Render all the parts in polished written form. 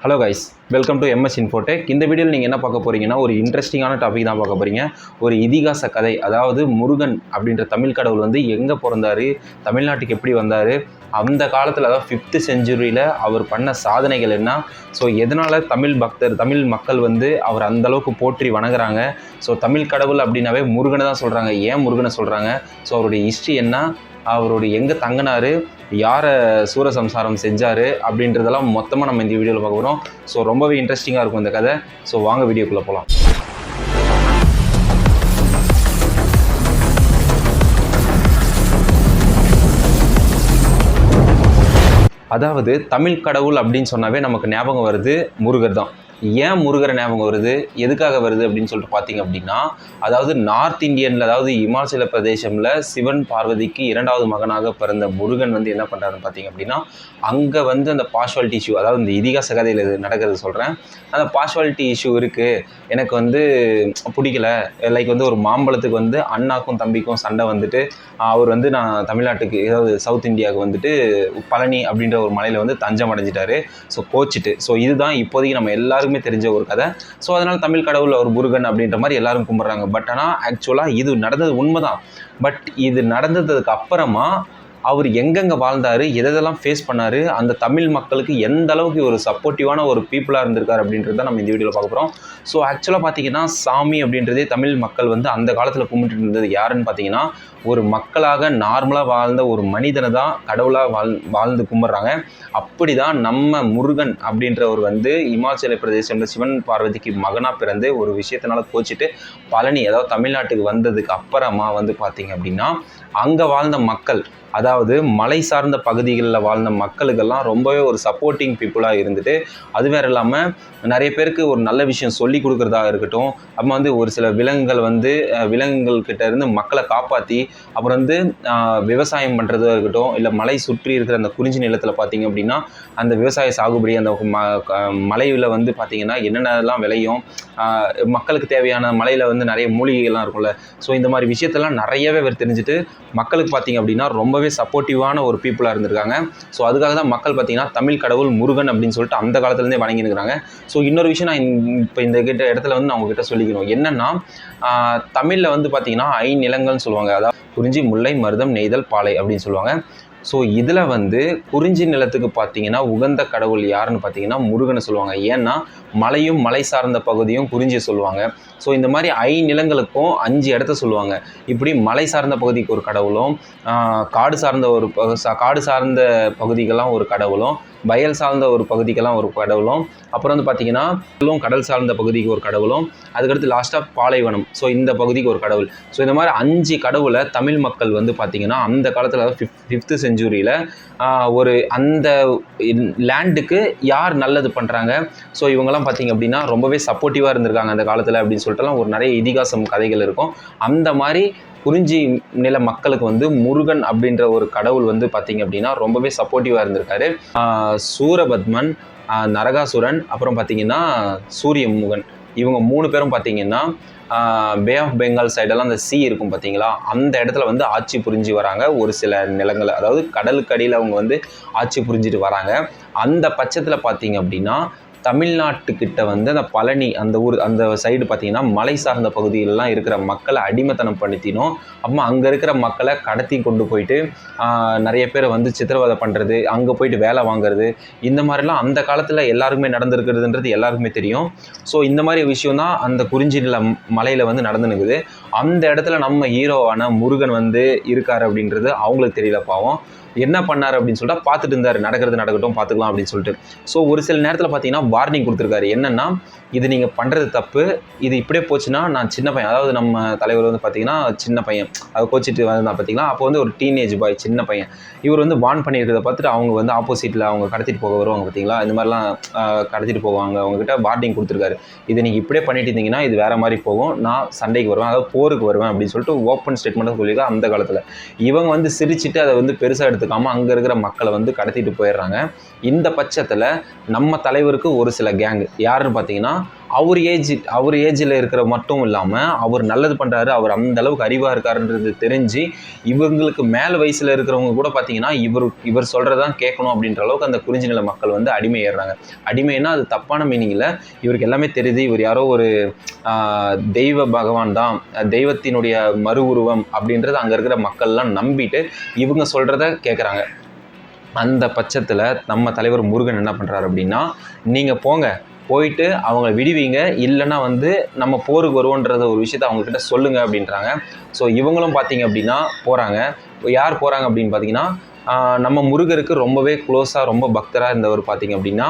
Hello guys, welcome to MS Infotech. இந்த வீடியோவில் நீங்கள் என்ன பார்க்க போகிறீங்கன்னா, ஒரு இன்ட்ரெஸ்டிங்கான டாபிக் தான் பார்க்க போகிறீங்க. ஒரு இதிகாச கதை, அதாவது முருகன் அப்படின்ற தமிழ் கடவுள் வந்து எங்கே பிறந்தார், தமிழ்நாட்டுக்கு எப்படி வந்தார், அந்த காலத்தில் அதாவது 5th செஞ்சுரியில் அவர் பண்ண சாதனைகள் என்ன, ஸோ எதனால் தமிழ் மக்கள் வந்து அவர் அந்தளவுக்கு போற்றி வணங்குறாங்க. ஸோ தமிழ் கடவுள் அப்படின்னாவே முருகனை தான் சொல்கிறாங்க. ஏன் முருகனை சொல்கிறாங்க, ஸோ அவருடைய ஹிஸ்ட்ரி என்ன, அவருடைய எங்கே தங்கினார், யாரை சூரசம்சாரம் செஞ்சார் அப்படின்றதெல்லாம் மொத்தமாக நம்ம இந்த வீடியோவில் பார்க்க போகிறோம். ஸோ ரொம்பவே இன்ட்ரெஸ்டிங்காக இருக்கும் இந்த கதை. ஸோ வாங்க வீடியோக்குள்ளே போகலாம். அதாவது தமிழ் கடவுள் அப்படின்னு சொன்னாவே நமக்கு ஞாபகம் வருது முருகர் தான். ஏன் முருகரை ஞாபகம் வருது, எதுக்காக வருது அப்படின்னு சொல்லிட்டு பார்த்தீங்க அப்படின்னா, அதாவது நார்த் இந்தியனில், அதாவது இமாச்சல பிரதேசமில் சிவன் பார்வதிக்கு 2வது மகனாக பிறந்த முருகன் வந்து என்ன பண்ணுறாருன்னு பார்த்தீங்க அப்படின்னா, அங்கே வந்து அந்த பார்ஷுவாலிட்டி இஷ்யூ, அதாவது இந்த இதிகாச கதையில் நடக்கிறது சொல்கிறேன், அந்த பார்ஷுவாலிட்டி இஷ்யூ இருக்குது, எனக்கு வந்து பிடிக்கல, லைக் வந்து ஒரு மாம்பழத்துக்கு வந்து அண்ணாக்கும் தம்பிக்கும் சண்டை வந்துட்டு அவர் வந்து நான் தமிழ்நாட்டுக்கு, ஏதாவது சவுத் இந்தியாவுக்கு வந்துட்டு பழனி அப்படின்ற ஒரு மலையில் வந்து தஞ்சம் அடைஞ்சிட்டாரு. ஸோ கோச்சிட்டு, ஸோ இதுதான் இப்போதைக்கு நம்ம எல்லாருக்குமே தெரிஞ்ச ஒரு கதை. ஸோ அதனால் தமிழ் கடவுள் ஒரு முருகன் அப்படின்ற மாதிரி எல்லாரும் கும்பிட்றாங்க. பட் ஆனால் ஆக்சுவலாக இது நடந்தது உண்மைதான். பட் இது நடந்ததுக்கு அப்புறமா அவர் எங்கெங்கே வாழ்ந்தார், எதெல்லாம் ஃபேஸ் பண்ணார், அந்த தமிழ் மக்களுக்கு எந்த அளவுக்கு ஒரு சப்போர்ட்டிவான ஒரு பீப்புளாக இருந்திருக்கார் அப்படின்றது தான் நம்ம இந்த வீடியோவில் பார்க்க போகிறோம். ஸோ ஆக்சுவலாக பார்த்தீங்கன்னா சாமி அப்படின்றதே தமிழ் மக்கள் வந்து அந்த காலத்தில் கும்பிட்டு இருந்தது யாருன்னு பார்த்தீங்கன்னா, ஒரு மக்களாக நார்மலாக வாழ்ந்த ஒரு மனிதனை தான் கடவுளாக வாழ்ந்து கும்பிட்றாங்க. அப்படி தான் நம்ம முருகன் அப்படின்றவர் வந்து இமாச்சல பிரதேசத்தில் சிவன் பார்வதிக்கு மகனாக பிறந்து ஒரு விஷயத்தினால கோச்சிட்டு பழனி, அதாவது தமிழ்நாட்டுக்கு வந்ததுக்கு அப்புறமா வந்து பார்த்தீங்க அப்படின்னா, அங்கே வாழ்ந்த மக்கள், அதாவது மலை சார்ந்த பகுதிகளில் வாழ்ந்த மக்களுக்கெல்லாம் ரொம்பவே ஒரு சப்போர்ட்டிங் பீப்புளாக இருந்துட்டு, அது வேறு இல்லாமல் நிறைய பேருக்கு ஒரு நல்ல விஷயம் சொல்லி கொடுக்குறதாக இருக்கட்டும், அப்புறம் வந்து ஒரு சில விலங்குகள்கிட்ட இருந்து மக்களை காப்பாற்றி, அப்புறம் வந்து விவசாயம் பண்ணுறதாக இருக்கட்டும், இல்லை மலை சுற்றி இருக்கிற அந்த குறிஞ்சி நிலத்தில் பார்த்திங்க அப்படின்னா அந்த விவசாய சாகுபடி, அந்த மலையில் வந்து பார்த்திங்கன்னா என்னென்னலாம் விளையும், மக்களுக்கு தேவையான மலையில் வந்து நிறைய மூலிகைகள்லாம் இருக்கும்ல. ஸோ இந்த மாதிரி விஷயத்தெல்லாம் நிறையவே பேர் தெரிஞ்சுட்டு மக்களுக்கு பார்த்திங்க அப்படின்னா ரொம்பவே சப்போர்ட்டிவான ஒரு பீப்புளாக இருந்திருக்காங்க. ஸோ அதுக்காக தான் மக்கள் பார்த்திங்கன்னா தமிழ் கடவுள் முருகன் அப்படின்னு சொல்லிட்டு அந்த காலத்துலேருந்தே வணங்கியிருக்கிறாங்க. ஸோ இன்னொரு விஷயம் நான் இப்போ இந்த இடத்துல வந்து நான் உங்ககிட்ட சொல்லிக்கணும். என்னென்னா, தமிழில் வந்து பார்த்திங்கன்னா 5 நிலங்கள்னு சொல்லுவாங்க. அதாவது குறிஞ்சி, முல்லை, மருதம், நெய்தல், பாலை அப்படின்னு சொல்லுவாங்க. ஸோ இதில் வந்து குறிஞ்சி நிலத்துக்கு பார்த்தீங்கன்னா உகந்த கடவுள் யாருன்னு பார்த்தீங்கன்னா முருகனை சொல்லுவாங்க. ஏன்னா மலையும் மலை சார்ந்த பகுதியும் குறிஞ்சியை சொல்லுவாங்க. ஸோ இந்த மாதிரி 5 நிலங்களுக்கும் 5 இடத்த சொல்லுவாங்க. இப்படி மலை சார்ந்த பகுதிக்கு ஒரு கடவுளும், காடு சார்ந்த பகுதிக்கெல்லாம் ஒரு கடவுளும், வயல் சார்ந்த ஒரு பகுதிக்கெல்லாம் ஒரு கடவுளும், அப்புறம் வந்து பார்த்திங்கன்னா கடல் சார்ந்த பகுதிக்கு ஒரு கடவுளும், அதுக்கடுத்து லாஸ்ட்டாக பாலைவனம், ஸோ இந்த பகுதிக்கு ஒரு கடவுள். ஸோ இந்த மாதிரி 5 கடவுளை தமிழ் மக்கள் வந்து பார்த்திங்கன்னா அந்த காலத்தில், அதாவது 5th செஞ்சுரியில் ஒரு அந்த லேண்டுக்கு யார் நல்லது பண்ணுறாங்க, ஸோ இவங்கெல்லாம் பார்த்திங்க அப்படின்னா ரொம்பவே சப்போர்ட்டிவாக இருந்திருக்காங்க அந்த காலத்தில் அப்படின்னு சொல்லிட்டுலாம் ஒரு நிறைய இதிகாசம் கதைகள் இருக்கும். அந்த மாதிரி குறிஞ்சி நில மக்களுக்கு வந்து முருகன் அப்படின்ற ஒரு கடவுள் வந்து பார்த்திங்க அப்படின்னா ரொம்பவே சப்போர்ட்டிவாக இருந்திருக்காரு. சூரபத்மன், நரகாசுரன், அப்புறம் பார்த்திங்கன்னா சூரியமுகன், இவங்க 3 பேரும் பார்த்திங்கன்னா பே ஆஃப் பெங்கால் சைடெல்லாம் அந்த இருக்கும் பார்த்திங்களா, அந்த இடத்துல வந்து ஆட்சி புரிஞ்சு வராங்க. ஒரு சில நிலங்களை, அதாவது கடலுக்கு அடியில் அவங்க வந்து ஆட்சி புரிஞ்சிட்டு வராங்க. அந்த பட்சத்தில் பார்த்திங்க அப்படின்னா தமிழ்நாட்டுக்கிட்ட வந்து அந்த பழனி அந்த ஊர் அந்த சைடு பார்த்திங்கன்னா மலை சார்ந்த பகுதிகளெலாம் இருக்கிற மக்களை அடிமைத்தனம் படுத்தினோம். அப்புறமா அங்கே இருக்கிற மக்களை கடத்தி கொண்டு போயிட்டு நிறைய பேரை வந்து சித்திரவதை பண்ணுறது, அங்கே போயிட்டு வேலை வாங்குறது, இந்த மாதிரிலாம் அந்த காலத்தில் எல்லாருக்குமே நடந்திருக்கிறதுன்றது எல்லாருக்குமே தெரியும். ஸோ இந்த மாதிரி விஷயம் தான் அந்த குறிஞ்சி நில மலையில் வந்து நடந்துனுக்குது. அந்த இடத்துல நம்ம ஹீரோவான முருகன் வந்து இருக்கார் அப்படின்றது அவங்களுக்கு தெரியல. பாவம் என்ன பண்ணார் அப்படின்னு சொல்லிட்டு பார்த்துட்டு இருந்தார், நடக்கிறது நடக்கட்டும் பார்த்துக்கலாம் அப்படின்னு சொல்லிட்டு. ஸோ ஒரு சில நேரத்தில் பார்த்தீங்கன்னா வார்னிங் கொடுத்துருக்காரு. என்னென்னா, இது நீங்கள் பண்ணுறது தப்பு, இது இப்படியே போச்சுன்னா நான் சின்ன பையன், அதாவது நம்ம தலைவர் வந்து பார்த்திங்கன்னா சின்ன பையன், அதை கோச்சிட்டு வந்தால் பார்த்திங்கன்னா அப்போ வந்து ஒரு டீனேஜ் பாய், சின்ன பையன், இவர் வந்து வார்ன் பண்ணியிருக்கிறத பார்த்துட்டு அவங்க வந்து ஆப்போசிட்டில் அவங்க கடத்திட்டு போக வருவாங்க பார்த்திங்களா, இந்த மாதிரிலாம் கடத்திட்டு போவாங்க, அவங்ககிட்ட வார்னிங் கொடுத்துருக்காரு. இதை நீங்கள் இப்படியே பண்ணிட்டு இருந்தீங்கன்னா இது வேறு மாதிரி போகும், நான் சண்டைக்கு வருவேன், அதாவது போருக்கு வருவேன் அப்படின்னு சொல்லிட்டு ஓப்பன் ஸ்டேட்மெண்ட்டாக சொல்லியிருக்காங்க. அந்த காலத்தில் இவங்க வந்து சிரிச்சுட்டு அதை வந்து பெருசாக எடுத்துக்காமல் அங்கே இருக்கிற மக்களை வந்து கடத்திட்டு போயிடுறாங்க. இந்த பட்சத்தில் நம்ம தலைவருக்கு ஒரு சில கேங்கு யாருன்னு பார்த்தீங்கன்னா அவர் ஏஜில் இருக்கிற மட்டும் இல்லாமல் அவர் நல்லது பண்ணுறாரு, அவர் அந்த அளவுக்கு அறிவாக இருக்காருன்றது தெரிஞ்சு இவங்களுக்கு மேல் வயசில் இருக்கிறவங்க கூட பார்த்தீங்கன்னா இவர் சொல்கிறதான் கேட்கணும் அப்படின்ற அளவுக்கு அந்த குறிஞ்சி நில மக்கள் வந்து அடிமை ஏறுறாங்க. அடிமைன்னா அது தப்பான மீனிங்கில், இவருக்கு எல்லாமே தெரியுது, இவர் யாரோ ஒரு தெய்வ பகவான் தான், தெய்வத்தினுடைய மறு உருவம் அப்படின்றது அங்கே இருக்கிற மக்கள்லாம் நம்பிட்டு இவங்க சொல்கிறத கேட்குறாங்க. அந்த பட்சத்தில் நம்ம தலைவர் முருகன் என்ன பண்ணுறாரு அப்படின்னா, நீங்கள் போயிட்டு அவங்கள விடுவீங்க, இல்லைன்னா வந்து நம்ம போருக்கு வருவோன்றத ஒரு விஷயத்தை அவங்கக்கிட்ட சொல்லுங்கள் அப்படின்றாங்க. ஸோ இவங்களும் பார்த்தீங்க அப்படின்னா போகிறாங்க. யார் போகிறாங்க அப்படின்னு பார்த்தீங்கன்னா, நம்ம முருகருக்கு ரொம்பவே க்ளோஸாக ரொம்ப பக்தராக இருந்தவர் பார்த்தீங்க அப்படின்னா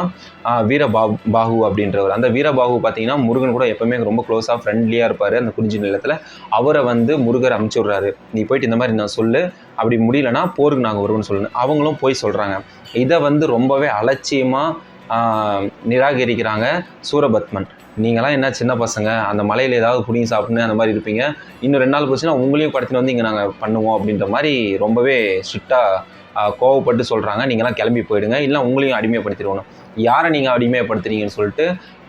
வீரபாகு அப்படின்றவர். அந்த வீரபாகு பார்த்தீங்கன்னா முருகன் கூட எப்போவுமே ரொம்ப க்ளோஸாக ஃப்ரெண்ட்லியாக இருப்பார். அந்த குறிஞ்சி நிலத்தில் அவரை வந்து முருகர் அமுச்சு விட்றாரு, நீ போயிட்டு இந்த மாதிரி நான் சொல்லு, அப்படி முடியலன்னா போருக்கு நாங்கள் வருவோம்னு சொல்லணும். அவங்களும் போய் சொல்கிறாங்க. இதை வந்து ரொம்பவே அலட்சியமாக நிராகரிக்கிறாங்க சூரபத்மன். நீங்களாம் என்ன சின்ன பசங்க, அந்த மலையில் ஏதாவது புடிங்கி சாப்பிட்ணும் அந்த மாதிரி இருப்பீங்க, இன்னும் 2 நாள் போச்சுன்னா உங்களையும் கடத்தின்னு வந்து இங்கே நாங்கள் பண்ணுவோம் அப்படின்ற மாதிரி ரொம்பவே ஸ்ட்ரிக்டாக கோவப்பட்டு சொல்கிறாங்க. நீங்களாம் கிளம்பி போயிடுங்க, இல்லை உங்களையும் அடிமைப்படுத்திடுவோம். யாரை நீங்கள் அடிமைப்படுத்துறீங்கன்னு சொல்லிட்டு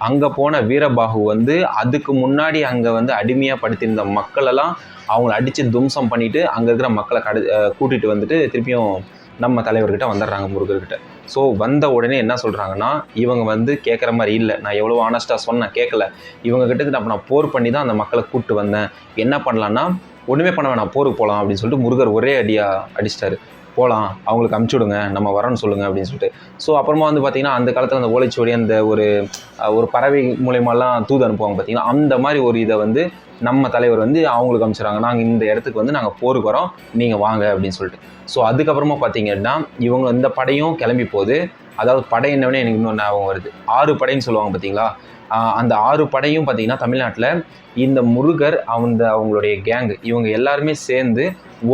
அங்கே போன வீரபாகு வந்து அதுக்கு முன்னாடி அங்கே வந்து அடிமையாக படுத்தியிருந்த மக்களெல்லாம் அவங்கள அடித்து தும்சம் பண்ணிவிட்டு அங்கே இருக்கிற மக்களை கூட்டிகிட்டு வந்துட்டு திருப்பியும் நம்ம தலைவர்கிட்ட வந்துடுறாங்க, முருகர்கிட்ட. ஸோ வந்த உடனே என்ன சொல்கிறாங்கன்னா, இவங்க வந்து கேட்குற மாதிரி இல்லை, நான் எவ்வளோ ஆனஸ்ட்டாக சொன்னேன் கேட்கல, இவங்க கிட்ட நான் போர் பண்ணி தான் அந்த மக்களை கூப்பிட்டு வந்தேன், என்ன பண்ணலான்னா ஒன்றுமே பண்ண வேணாம், போருக்கு போகலாம் அப்படின்னு சொல்லிட்டு முருகர் ஒரே அடியாக அடிச்சிட்டாரு. போகலாம், அவங்களுக்கு அமுச்சுடுங்க, நம்ம வரோன்னு சொல்லுங்கள் அப்படின்னு சொல்லிட்டு. ஸோ அப்புறமா வந்து பார்த்திங்கன்னா அந்த காலத்தில் அந்த ஓலைச்சுவடி அந்த ஒரு பறவை மூலயமாலாம் தூது அனுப்புவாங்க பார்த்திங்கன்னா, அந்த மாதிரி ஒரு இதை வந்து நம்ம தலைவர் வந்து அவங்களுக்கு அனுப்பிச்சிடுறாங்க, நாங்கள் இந்த இடத்துக்கு வந்து நாங்கள் போருக்கு வரோம், நீங்கள் வாங்க அப்படின்னு சொல்லிட்டு. ஸோ அதுக்கப்புறமா பார்த்திங்கன்னா இவங்க இந்த படையும் கிளம்பி போகுது. அதாவது படை என்னவனே எனக்கு இன்னொன்று ஞாபகம் வருது, 6 படைன்னு சொல்லுவாங்க பார்த்தீங்களா. அந்த 6 படையும் பார்த்திங்கன்னா தமிழ்நாட்டில் இந்த முருகர் அவங்களுடைய கேங்கு இவங்க எல்லாருமே சேர்ந்து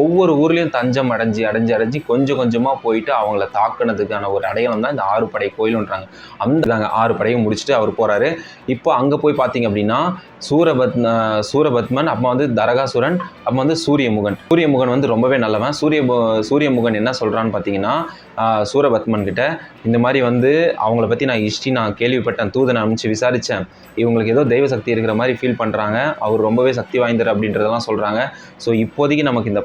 ஒவ்வொரு ஊர்லேயும் தஞ்சம் அடைஞ்சு கொஞ்சம் கொஞ்சமாக போயிட்டு அவங்கள தாக்குனதுக்கான ஒரு அடையாளம் தான் இந்த 6 படை கோயிலுன்றாங்க. அந்த 6 படையும் முடிச்சுட்டு அவர் போகிறாரு. இப்போ அங்கே போய் பார்த்தீங்க அப்படின்னா சூரபத்மன், அப்போ வந்து தரகாசுரன், அப்போ வந்து சூரியமுகன் வந்து ரொம்பவே நல்லவன். சூரியமுகன் என்ன சொல்கிறான்னு பார்த்தீங்கன்னா சூரபத்மன் கிட்ட, இந்த மாதிரி வந்து அவங்கள பற்றி நான் கேள்விப்பட்டேன், தூதனை அனுப்பிச்சு விசாரித்தேன், இவங்களுக்கு ஏதோ தெய்வ சக்தி இருக்கிற மாதிரி ஃபீல் பண்ணுறாங்க, அவர் ரொம்பவே சக்தி வாய்ந்தர் அப்படின்றதெல்லாம் சொல்கிறாங்க. ஸோ இப்போதைக்கு நமக்கு இந்த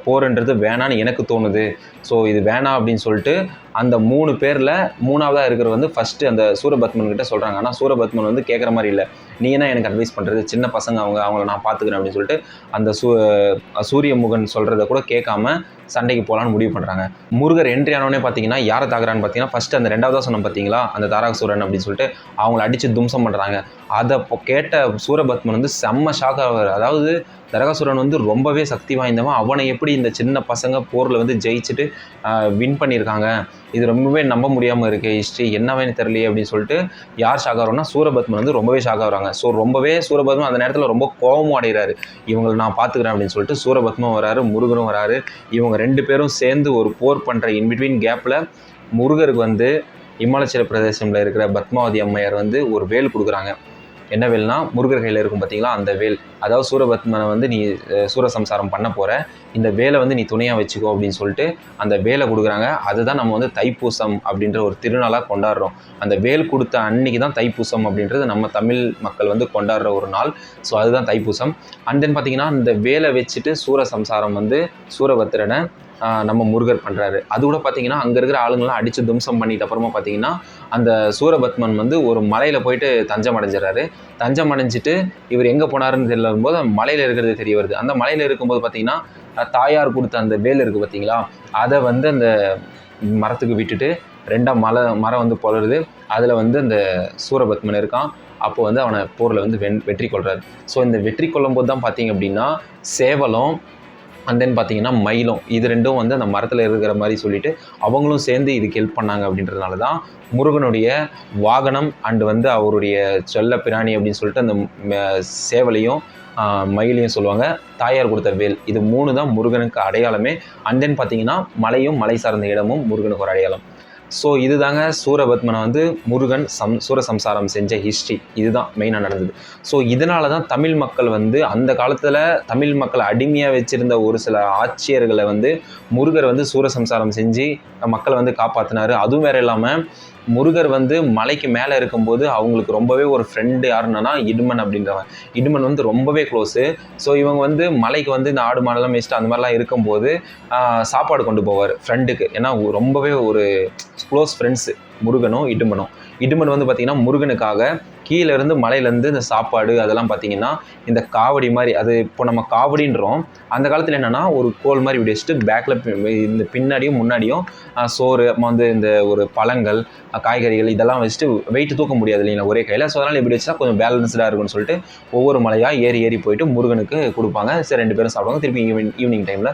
போர்ன்றது வேணான்னு எனக்கு தோணுது, ஸோ இது வேணாம் அப்படின்னு சொல்லிட்டு அந்த 3 பேரில் 3ஆவதாக இருக்கிற வந்து ஃபஸ்ட்டு அந்த சூரபத்மன் கிட்ட சொல்கிறாங்க. ஆனால் சூரபத்மன் வந்து கேட்குற மாதிரி இல்லை, நீ என்ன எனக்கு அட்வைஸ் பண்ணுறது, சின்ன பசங்க அவங்கள நான் பார்த்துக்கிறேன் அப்படின்னு சொல்லிட்டு அந்த சூரியமுகன் சொல்கிறத கூட கேட்காம சண்டைக்கு போகலான்னு முடிவு பண்ணுறாங்க. முருகர் என்ட்ரி ஆனோடனே பார்த்தீங்கன்னா யாரை தாக்குறான்னு பார்த்தீங்கன்னா ஃபஸ்ட்டு அந்த 2ஆவதாக சொன்னோம் பார்த்தீங்களா, அந்த தாரகாசுரன் அப்படின்னு சொல்லிட்டு அவங்கள அடித்து தும்சம் பண்ணுறாங்க. அதை கேட்ட சூரபத்மன் வந்து செம்ம ஷாக் ஆகிறார். அதாவது தாரகாசுரன் வந்து ரொம்பவே சக்தி வாய்ந்தவன், அவனை எப்படி இந்த சின்ன பசங்க போரில் வந்து ஜெயிச்சுட்டு வின் பண்ணியிருக்காங்க, இது ரொம்பவே நம்ப முடியாமல் இருக்குது, ஹிஸ்ட்ரி என்னவேன்னு தெரியலையே அப்படின்னு சொல்லிட்டு யார் ஷாக் ஆகிறோன்னா சூரபத்மன் வந்து ரொம்பவே ஷாக் ஆகிறாங்க. ஸோ ரொம்பவே சூரபத்மன் அந்த நேரத்தில் ரொம்ப கோபமும் அடைகிறாரு, இவங்களை நான் பார்த்துக்கிறேன் அப்படின்னு சொல்லிட்டு சூரபத்மன் வராரு, முருகரும் வராரு. இவங்க 2 பேரும் சேர்ந்து ஒரு போர் பண்ணுற இன்பிட்வீன் கேப்பில் முருகருக்கு வந்து இமாச்சல பிரதேசத்தில் இருக்கிற பத்மாவதி அம்மையார் வந்து ஒரு வேல் கொடுக்குறாங்க. என்ன வேல்னா முருகர் கையில் இருக்கும் பார்த்தீங்களா அந்த வேல். அதாவது சூரபத்மனை வந்து நீ சூரசம்சாரம் பண்ண போகிற, இந்த வேலை வந்து நீ துணையாக வச்சுக்கோ அப்படின்னு சொல்லிட்டு அந்த வேலை கொடுக்குறாங்க. அதுதான் நம்ம வந்து தைப்பூசம் அப்படின்ற ஒரு திருநாளாக கொண்டாடுறோம். அந்த வேல் கொடுத்த அன்னைக்கு தான் தைப்பூசம் அப்படின்றது நம்ம தமிழ் மக்கள் வந்து கொண்டாடுற ஒரு நாள். ஸோ அதுதான் தைப்பூசம். அண்ட் தென் பார்த்திங்கன்னா இந்த வேலை வச்சுட்டு சூரசம்சாரம் வந்து சூரபத்திரனை நம்ம முருகர் பண்ணுறாரு. அது கூட பார்த்திங்கன்னா அங்கே இருக்கிற ஆளுங்களாம் அடித்து தும்சம் பண்ணிட்டு அப்புறமா பார்த்திங்கன்னா அந்த சூரபத்மன் வந்து ஒரு மலையில் போயிட்டு தஞ்சம் அடைஞ்சிடறாரு. தஞ்சம் அடைஞ்சிட்டு இவர் எங்கே போனாருன்னு தெரியலும் போது மலையில் இருக்கிறது தெரிய வருது. அந்த மலையில் இருக்கும்போது பார்த்திங்கன்னா தாயார் கொடுத்த அந்த வேல் இருக்குது பார்த்திங்களா, அதை வந்து அந்த மரத்துக்கு விட்டுட்டு 2ஆக மரம் வந்து பொலருது. அதில் வந்து அந்த சூரபத்மன் இருக்கான். அப்போ வந்து அவனை போரில் வந்து வெற்றி கொள்கிறார். ஸோ இந்த வெற்றி கொள்ளும் போது தான் பார்த்திங்க அப்படின்னா சேவலும் அண்ட் தென் பார்த்திங்கன்னா மயிலும், இது 2ம் வந்து அந்த மரத்தில் இருக்கிற மாதிரி சொல்லிவிட்டு அவங்களும் சேர்ந்து இதுக்கு ஹெல்ப் பண்ணாங்க. அப்படின்றதுனால தான் முருகனுடைய வாகனம் அண்டு வந்து அவருடைய செல்ல பிராணி அப்படின்னு சொல்லிட்டு அந்த சேவலையும் மயிலையும் சொல்லுவாங்க, தாயார் கொடுத்த வேல், இது 3 தான் முருகனுக்கு அடையாளமே. அண்ட் தென் பார்த்திங்கன்னா மலையும் மலை சார்ந்த இடமும் முருகனுக்கு ஒரு அடையாளம். ஸோ இது தாங்க சூரபத்மனை வந்து முருகன் சூரசம்சாரம் செஞ்ச ஹிஸ்ட்ரி, இதுதான் மெயினாக நடந்தது. ஸோ இதனால தான் தமிழ் மக்கள் வந்து அந்த காலத்தில் தமிழ் மக்களை அடிமையாக வச்சுருந்த ஒரு சில ஆட்சியர்களை வந்து முருகர் வந்து சூரசம்சாரம் செஞ்சு மக்களை வந்து காப்பாற்றினார். அதுவும் வேறு இல்லாமல் முருகர் வந்து மலைக்கு மேலே இருக்கும்போது அவங்களுக்கு ரொம்பவே ஒரு ஃப்ரெண்டு யாருன்னா இடுமன் அப்படின்றவன். இடுமன் வந்து ரொம்பவே க்ளோஸு. ஸோ இவங்க வந்து மலைக்கு வந்து இந்த ஆடு மாடெல்லாம் மேய்ச்சிட்டு அந்த மாதிரிலாம் இருக்கும்போது சாப்பாடு கொண்டு போவார் ஃப்ரெண்டுக்கு. ஏன்னா ரொம்பவே ஒரு க்ளோஸ் ஃப்ரெண்ட்ஸு முருகனும் இடுமனும். இடுமன் வந்து பார்த்திங்கன்னா முருகனுக்காக கீழே இருந்து மலையிலேருந்து இந்த சாப்பாடு அதெல்லாம் பார்த்திங்கன்னா இந்த காவடி மாதிரி, அது இப்போ நம்ம காவடின்றோம், அந்த காலத்தில் என்னென்னா ஒரு கோல் மாதிரி இப்படி வச்சுட்டு பேக்கில் இந்த பின்னாடியும் முன்னாடியும் சோறு வந்து இந்த ஒரு பழங்கள் காய்கறிகள் இதெல்லாம் வச்சுட்டு வெயிட் தூக்க முடியாது இல்லைங்களா ஒரே கையில். ஸோ அதனால் இப்படி வச்சுனா கொஞ்சம் பேலன்ஸ்டாக இருக்கும்னு சொல்லிட்டு ஒவ்வொரு மலையாக ஏறி போயிட்டு முருகனுக்கு கொடுப்பாங்க. சரி 2 பேரும் சாப்பிடுவாங்க. திருப்பி ஈவினிங் டைமில்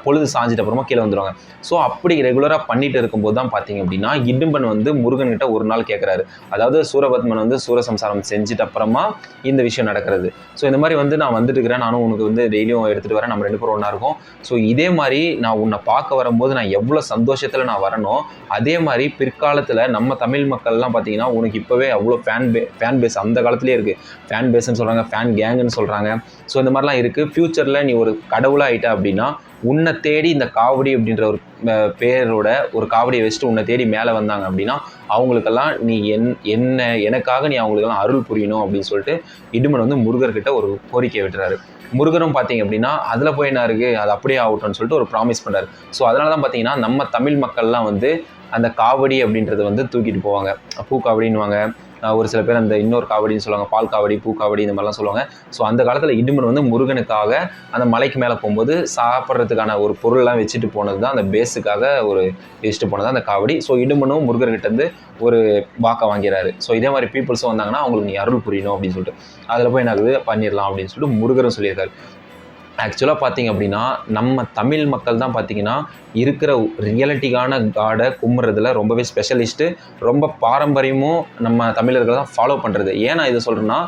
பொழுது சாஞ்சிட்ட அப்புறமா கீழே வந்துடுவாங்க. ஸோ அப்படி ரெகுலராக பண்ணிட்டு இருக்கும்போது தான் பார்த்திங்க அப்படின்னா இடும்பன் வந்து முருகன்கிட்ட ஒரு நாள் கேட்குறாரு. அதாவது சூரபத்மன் வந்து சூரசம்சாரம் செஞ்சுட்டு அப்புறமா இந்த விஷயம் நடக்கிறது. ஸோ இந்த மாதிரி வந்து நான் வந்துட்டு இருக்கிறேன், நானும் உனக்கு வந்து டெய்லியும் எடுத்துகிட்டு வரேன், நம்ம 2 பேரும் ஒன்றா இருக்கும். ஸோ இதே மாதிரி நான் உன்னை பார்க்க வரும்போது நான் எவ்வளோ சந்தோஷத்தில் நான் வரணும், அதே மாதிரி பிற்காலத்தில் நம்ம தமிழ் மக்கள்லாம் பார்த்தீங்கன்னா உனக்கு இப்போவே அவ்வளோ ஃபேன் பேஸ் அந்த காலத்துலேயே இருக்குது. ஃபேன் பேஸ்ன்னு சொல்கிறாங்க, ஃபேன் கேங்குன்னு சொல்கிறாங்க. ஸோ இந்த மாதிரிலாம் இருக்குது. ஃப்யூச்சரில் நீ ஒரு கடவுளாக ஆகிட்ட அப்படின்னா உன்னை தேடி இந்த காவடி அப்படின்ற ஒரு பேரோட ஒரு காவடியை வச்சுட்டு உன்னை தேடி மேலே வந்தாங்க அப்படின்னா அவங்களுக்கெல்லாம் நீ எனக்காக நீ அவங்களுக்கெல்லாம் அருள் புரியணும் அப்படின்னு சொல்லிட்டு இடுமன் வந்து முருகர்கிட்ட ஒரு கோரிக்கை விட்டுறாரு. முருகரும் பார்த்தீங்க அப்படின்னா அதில் போய் என்ன இருக்குது, அது அப்படியே ஆகட்டும்னு சொல்லிட்டு ஒரு ப்ராமிஸ் பண்ணுறாரு. ஸோ அதனால தான் பார்த்தீங்கன்னா நம்ம தமிழ் மக்கள்லாம் வந்து அந்த காவடி அப்படின்றத வந்து தூக்கிட்டு போவாங்க. பூக்காவடின்னுவாங்க, ஒரு சில பேர் அந்த இன்னொரு காவடின்னு சொல்லுவாங்க, பால் காவடி, பூக்காவடி இந்த மாதிரிலாம் சொல்லுவாங்க. ஸோ அந்த காலத்தில் இடுமன் வந்து முருகனுக்காக அந்த மலைக்கு மேலே போகும்போது சாப்பிட்றதுக்கான ஒரு பொருள்லாம் வச்சுட்டு போனது தான் அந்த பேஸுக்காக ஒரு வச்சுட்டு போனது தான் அந்த காவடி. ஸோ இடுமனும் முருகர்கிட்டேருந்து ஒரு வாக்கை வாங்கிறாரு. ஸோ இதே மாதிரி பீப்புள்ஸும் வந்தாங்கன்னா அவங்களுக்கு நீ அருள் புரியணும் அப்படின்னு சொல்லிட்டு அதில் போய் என்ன ஆகுது பண்ணிடலாம் அப்படின்னு சொல்லிட்டு முருகரும் சொல்லியிருக்காரு. ஆக்சுவலாக பார்த்திங்க அப்படின்னா நம்ம தமிழ் மக்கள் தான் பார்த்திங்கன்னா இருக்கிற ரியாலிட்டிக்கான காடை கும்பிட்றதுல ரொம்பவே ஸ்பெஷலிஸ்ட்டு. ரொம்ப பாரம்பரியமும் நம்ம தமிழர்கள் தான் ஃபாலோ பண்ணுறது. ஏன் நான் இதை சொல்கிறேன்னா,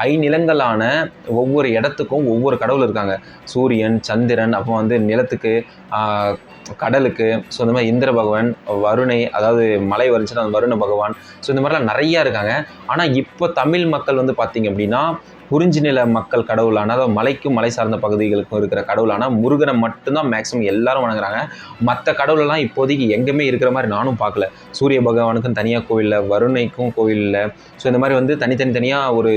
ஐநிலங்களான ஒவ்வொரு இடத்துக்கும் ஒவ்வொரு கடவுள் இருக்காங்க. சூரியன், சந்திரன், அப்போ வந்து நிலத்துக்கு, கடலுக்கு, ஸோ இந்த மாதிரி இந்திர பகவான், வருணை, அதாவது மலை வந்துச்சுன்னா அந்த வருண பகவான், ஸோ இந்த மாதிரிலாம் நிறையா இருக்காங்க. ஆனால் இப்போ தமிழ் மக்கள் வந்து பார்த்திங்க அப்படின்னா குறிஞ்சி நில மக்கள் கடவுளான, அதாவது மலைக்கும் மலை சார்ந்த பகுதிகளுக்கும் இருக்கிற கடவுளான முருகனை மட்டும்தான் மேக்ஸிமம் எல்லாரும் வணங்குறாங்க. மற்ற கடவுளெல்லாம் இப்போதைக்கு எங்கேயுமே இருக்கிற மாதிரி நானும் பார்க்கல. சூரிய பகவானுக்கும் தனியாக கோவிலில், வருணைக்கும் கோவிலில், ஸோ இந்த மாதிரி வந்து தனித்தனியாக ஒரு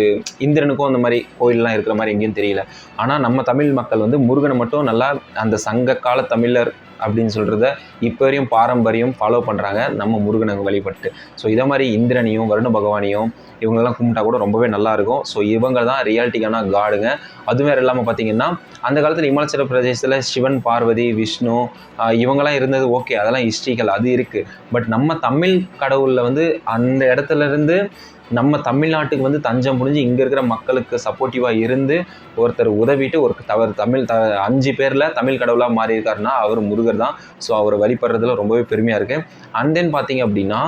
இந்திரனுக்கும் அந்த மாதிரி கோயிலெலாம் இருக்கிற மாதிரி எங்கேயும் தெரியல. ஆனால் நம்ம தமிழ் மக்கள் வந்து முருகனை மட்டும் நல்லா அந்த சங்க கால தமிழர் அப்படின்னு சொல்கிறத இப்போ வரையும் பாரம்பரியம் ஃபாலோ பண்ணுறாங்க நம்ம முருகனை வழிபட்டு. ஸோ இதை மாதிரி இந்திரனையும் வருண பகவானையும் இவங்களெல்லாம் கும்பிட்டா கூட ரொம்பவே நல்லாயிருக்கும். ஸோ இவங்க தான் ரியாலிட்டிக்கான காடுங்க. அதுவும் வேறு இல்லாமல் பார்த்திங்கன்னா அந்த காலத்தில் இமாச்சல பிரதேசத்தில் சிவன், பார்வதி, விஷ்ணு இவங்கெல்லாம் இருந்தது ஓகே, அதெல்லாம் ஹிஸ்ட்ரிக்கல், அது இருக்குது. பட் நம்ம தமிழ் கடவுளில் வந்து அந்த இடத்துலேருந்து நம்ம தமிழ்நாட்டுக்கு வந்து தஞ்சம் புரிஞ்சு இங்கே இருக்கிற மக்களுக்கு சப்போர்ட்டிவாக இருந்து ஒருத்தர் உதவிட்டு ஒரு 5 பேரில் தமிழ் கடவுளாக மாறி இருக்காருன்னா அவர் முருகர் தான். ஸோ அவரை வழிபடுறதுல ரொம்பவே பெருமையாக இருக்குது. அண்ட் தென் பார்த்திங்க அப்படின்னா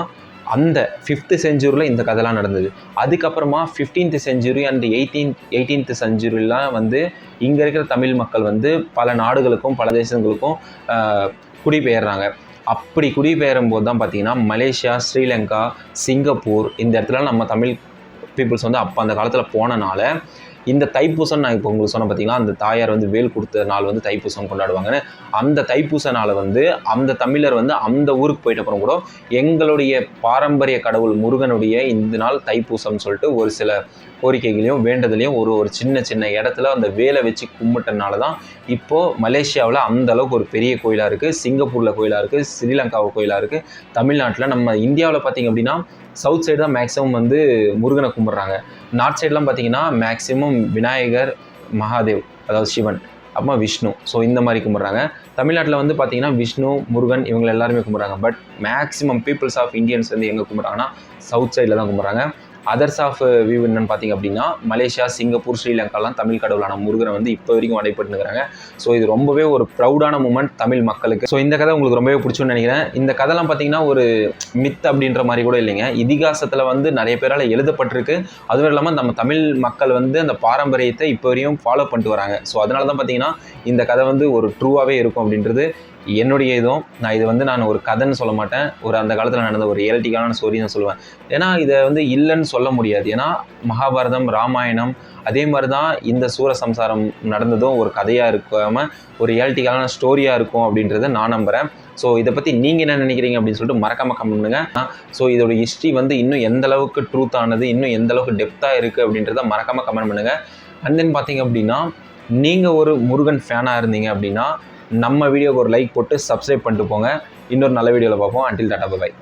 அந்த 5th செஞ்சுரியில் இந்த கதைலாம் நடந்தது. அதுக்கப்புறமா 15th செஞ்சுரி அண்ட் 18th செஞ்சுரிலாம் வந்து இங்கே இருக்கிற தமிழ் மக்கள் வந்து பல நாடுகளுக்கும் பல தேசங்களுக்கும் குடிபெயர்றாங்க. அப்படி குடிபெயரும் போது தான் பார்த்திங்கன்னா மலேசியா, ஸ்ரீலங்கா, சிங்கப்பூர் இந்த இடத்துல நம்ம தமிழ் பீப்புள்ஸ் வந்து அப்போ அந்த காலத்தில் போனனால இந்த தைப்பூசம் நான் இப்போ உங்களுக்கு சொன்ன பார்த்தீங்கன்னா அந்த தாயார் வந்து வேல் கொடுத்த நாள் வந்து தைப்பூசம் கொண்டாடுவாங்கன்னு. அந்த தைப்பூச நாளை வந்து அந்த தமிழர் வந்து அந்த ஊருக்கு போயிட்ட அப்புறம் கூட எங்களுடைய பாரம்பரிய கடவுள் முருகனுடைய இந்த நாள் தைப்பூசம்னு சொல்லிட்டு ஒரு சில கோரிக்கைகளையும் வேண்டதுலையும் ஒரு சின்ன இடத்துல அந்த வேலை வச்சு கும்பிட்டனால தான் இப்போது மலேசியாவில் அந்த அளவுக்கு ஒரு பெரிய கோயிலாக இருக்குது, சிங்கப்பூரில் கோயிலாக இருக்குது, ஸ்ரீலங்காவில் கோயிலாக இருக்குது. தமிழ்நாட்டில் நம்ம இந்தியாவில் பார்த்திங்க அப்படின்னா சவுத் சைடு தான் மேக்ஸிமம் வந்து முருகனை கும்பிட்றாங்க. நார்த் சைட்லாம் பார்த்திங்கன்னா மேக்ஸிமம் விநாயகர், மகாதேவ் அதாவது சிவன், அப்புறமா விஷ்ணு, ஸோ இந்த மாதிரி கும்பிட்றாங்க. தமிழ்நாட்டில் வந்து பார்த்திங்கன்னா விஷ்ணு, முருகன் இவங்க எல்லாருமே கும்பிட்றாங்க. But maximum peoples of Indians வந்து எங்கே கும்பிட்றாங்கன்னா சவுத் சைடில் தான் கும்பிட்றாங்க. அதர்ஸ் ஆஃப் வியூ என்னன்னு பார்த்திங்க அப்படின்னா மலேசியா, சிங்கப்பூர், ஸ்ரீலங்காலாம் தமிழ் கடவுளான முருகனை வந்து இப்போ வரைக்கும் வழிபட்டுருக்கிறாங்க. ஸோ இது ரொம்பவே ஒரு ப்ரௌடான மூமெண்ட் தமிழ் மக்களுக்கு. ஸோ இந்த கதை உங்களுக்கு ரொம்பவே பிடிச்சுன்னு நினைக்கிறேன். இந்த கதைலாம் பார்த்திங்கன்னா ஒரு மித் அப்படின்ற மாதிரி கூட இல்லைங்க, இதிகாசத்தில் வந்து நிறைய பேரால் எழுதப்பட்டிருக்கு. அதுவும் இல்லாமல் நம்ம தமிழ் மக்கள் வந்து அந்த பாரம்பரியத்தை இப்போ வரையும் ஃபாலோ பண்ணிட்டு வராங்க. ஸோ அதனால தான் பார்த்திங்கன்னா இந்த கதை வந்து ஒரு ட்ரூவாகவே இருக்கும் அப்படின்றது என்னுடைய இதுவும் நான் இது வந்து நான் ஒரு கதைன்னு சொல்ல மாட்டேன், ஒரு அந்த காலத்தில் நடந்த ஒரு ரியாலிட்டிக்கான ஸ்டோரின்னு சொல்லுவேன். ஏன்னா இதை வந்து இல்லைன்னு சொல்ல முடியாது. ஏன்னா மகாபாரதம், ராமாயணம் அதே மாதிரி தான் இந்த சூரசம்சாரம் நடந்ததும் ஒரு கதையாக இருக்காமல் ஒரு ரியாலிட்டிக்கான ஸ்டோரியாக இருக்கும் அப்படின்றத நான் நம்புகிறேன். ஸோ இதை பற்றி நீங்கள் என்ன நினைக்கிறீங்க அப்படின்னு சொல்லிட்டு மறக்காமல் கமெண்ட் பண்ணுங்கள். ஸோ இதோட ஹிஸ்ட்ரி வந்து இன்னும் எந்த அளவுக்கு ட்ரூத் ஆனது, இன்னும் எந்த அளவுக்கு டெப்த்தாக இருக்குது அப்படின்றத மறக்காமல் கமெண்ட் பண்ணுங்கள். அண்ட் தென் பார்த்தீங்க அப்படின்னா நீங்கள் ஒரு முருகன் ஃபேனாக இருந்தீங்க அப்படின்னா நம்ம வீடியோக்கு ஒரு லைக் போட்டு சப்ஸ்கிரைப் பண்ணிட்டு போங்க. இன்னொரு நல்ல வீடியோவில் பார்ப்போம். Until tata by.